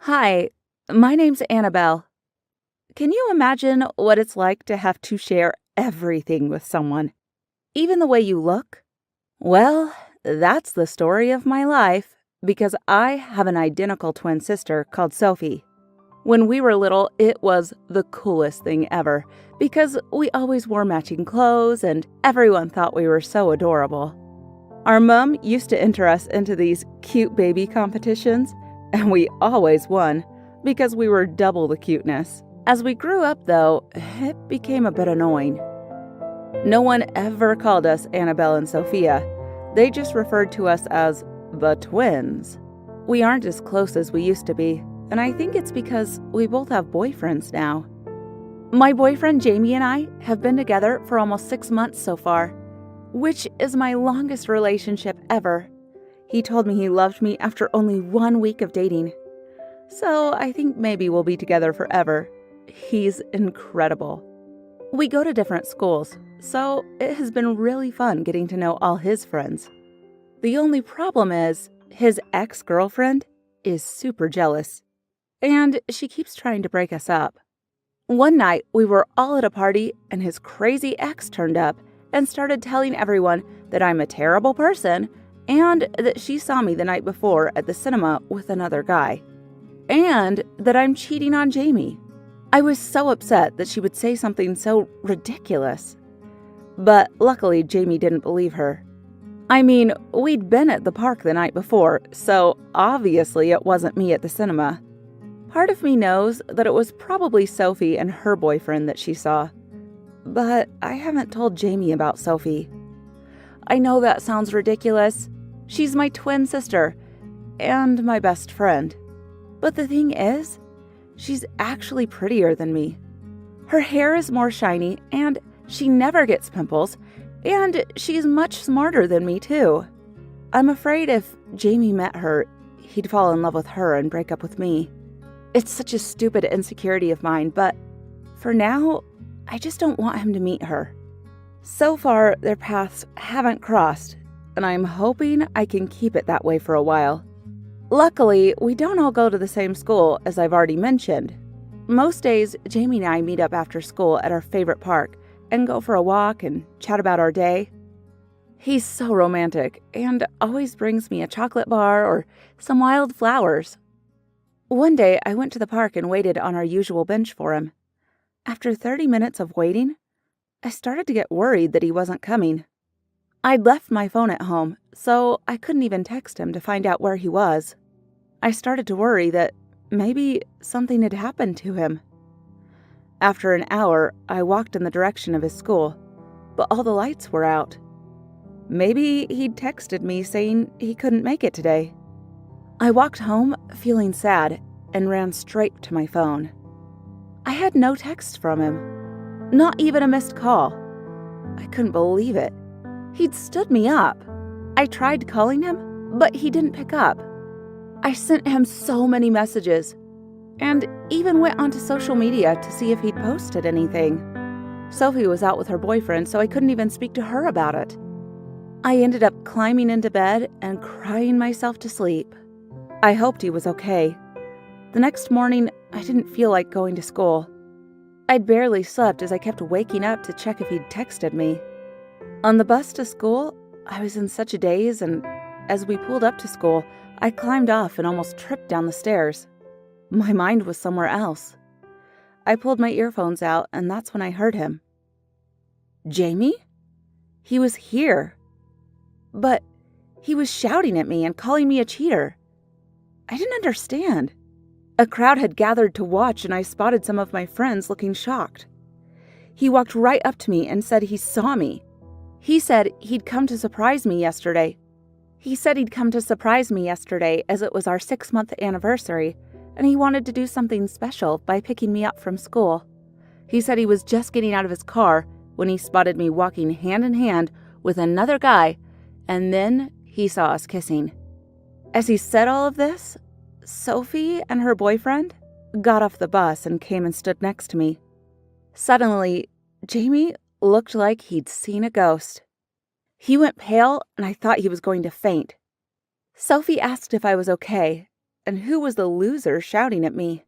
Hi, my name's Annabelle. Can you imagine what it's like to have to share everything with someone, even the way you look? Well, that's the story of my life because I have an identical twin sister called Sophie. When we were little, it was the coolest thing ever because we always wore matching clothes and everyone thought we were so adorable. Our mom used to enter us into these cute baby competitions, and we always won because we were double the cuteness. As we grew up, though, it became a bit annoying. No one ever called us Annabelle and Sophia. They just referred to us as the twins. We aren't as close as we used to be, and I think it's because we both have boyfriends now. My boyfriend Jamie and I have been together for almost 6 months so far, which is my longest relationship ever. He told me he loved me after only 1 week of dating. So I think maybe we'll be together forever. He's incredible. We go to different schools, so it has been really fun getting to know all his friends. The only problem is his ex-girlfriend is super jealous, and she keeps trying to break us up. One night, we were all at a party, and his crazy ex turned up and started telling everyone that I'm a terrible person and that she saw me the night before at the cinema with another guy, and that I'm cheating on Jamie. I was so upset that she would say something so ridiculous. But luckily, Jamie didn't believe her. I mean, we'd been at the park the night before, so obviously it wasn't me at the cinema. Part of me knows that it was probably Sophie and her boyfriend that she saw. But I haven't told Jamie about Sophie. I know that sounds ridiculous. She's my twin sister and my best friend. But the thing is, she's actually prettier than me. Her hair is more shiny and she never gets pimples, and she's much smarter than me too. I'm afraid if Jamie met her, he'd fall in love with her and break up with me. It's such a stupid insecurity of mine, but for now, I just don't want him to meet her. So far, their paths haven't crossed, and I'm hoping I can keep it that way for a while. Luckily, we don't all go to the same school, as I've already mentioned. Most days, Jamie and I meet up after school at our favorite park and go for a walk and chat about our day. He's so romantic and always brings me a chocolate bar or some wild flowers. One day, I went to the park and waited on our usual bench for him. After 30 minutes of waiting, I started to get worried that he wasn't coming. I'd left my phone at home, so I couldn't even text him to find out where he was. I started to worry that maybe something had happened to him. After an hour, I walked in the direction of his school, but all the lights were out. Maybe he'd texted me saying he couldn't make it today. I walked home feeling sad and ran straight to my phone. I had no text from him, not even a missed call. I couldn't believe it. He'd stood me up. I tried calling him, but he didn't pick up. I sent him so many messages, and even went onto social media to see if he'd posted anything. Sophie was out with her boyfriend, so I couldn't even speak to her about it. I ended up climbing into bed and crying myself to sleep. I hoped he was okay. The next morning, I didn't feel like going to school. I'd barely slept as I kept waking up to check if he'd texted me. On the bus to school, I was in such a daze, and as we pulled up to school, I climbed off and almost tripped down the stairs. My mind was somewhere else. I pulled my earphones out, and that's when I heard him. Jamie? He was here. But he was shouting at me and calling me a cheater. I didn't understand. A crowd had gathered to watch, and I spotted some of my friends looking shocked. He walked right up to me and said he saw me. He said he'd come to surprise me yesterday. As it was our 6-month anniversary, and he wanted to do something special by picking me up from school. He said he was just getting out of his car when he spotted me walking hand in hand with another guy, and then he saw us kissing. As he said all of this, Sophie and her boyfriend got off the bus and came and stood next to me. Suddenly, Jamie looked like he'd seen a ghost. He went pale, and I thought he was going to faint. Sophie asked if I was okay, and who was the loser shouting at me.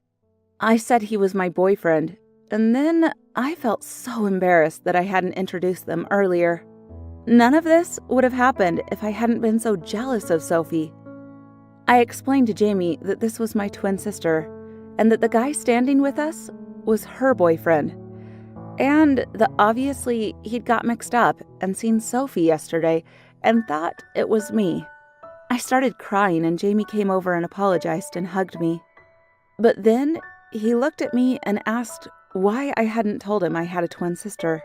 I said he was my boyfriend, and then I felt so embarrassed that I hadn't introduced them earlier. None of this would have happened if I hadn't been so jealous of Sophie. I explained to Jamie that this was my twin sister, and that the guy standing with us was her boyfriend, and that obviously he'd got mixed up and seen Sophie yesterday and thought it was me. I started crying, and Jamie came over and apologized and hugged me. But then he looked at me and asked why I hadn't told him I had a twin sister.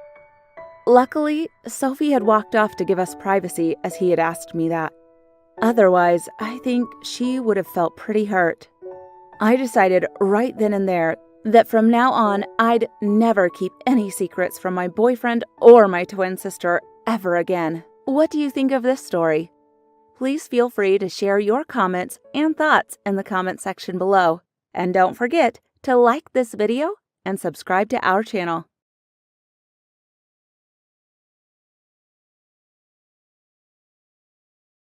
Luckily, Sophie had walked off to give us privacy as he had asked me that. Otherwise, I think she would have felt pretty hurt. I decided right then and there that from now on, I'd never keep any secrets from my boyfriend or my twin sister ever again. What do you think of this story? Please feel free to share your comments and thoughts in the comment section below. And don't forget to like this video and subscribe to our channel.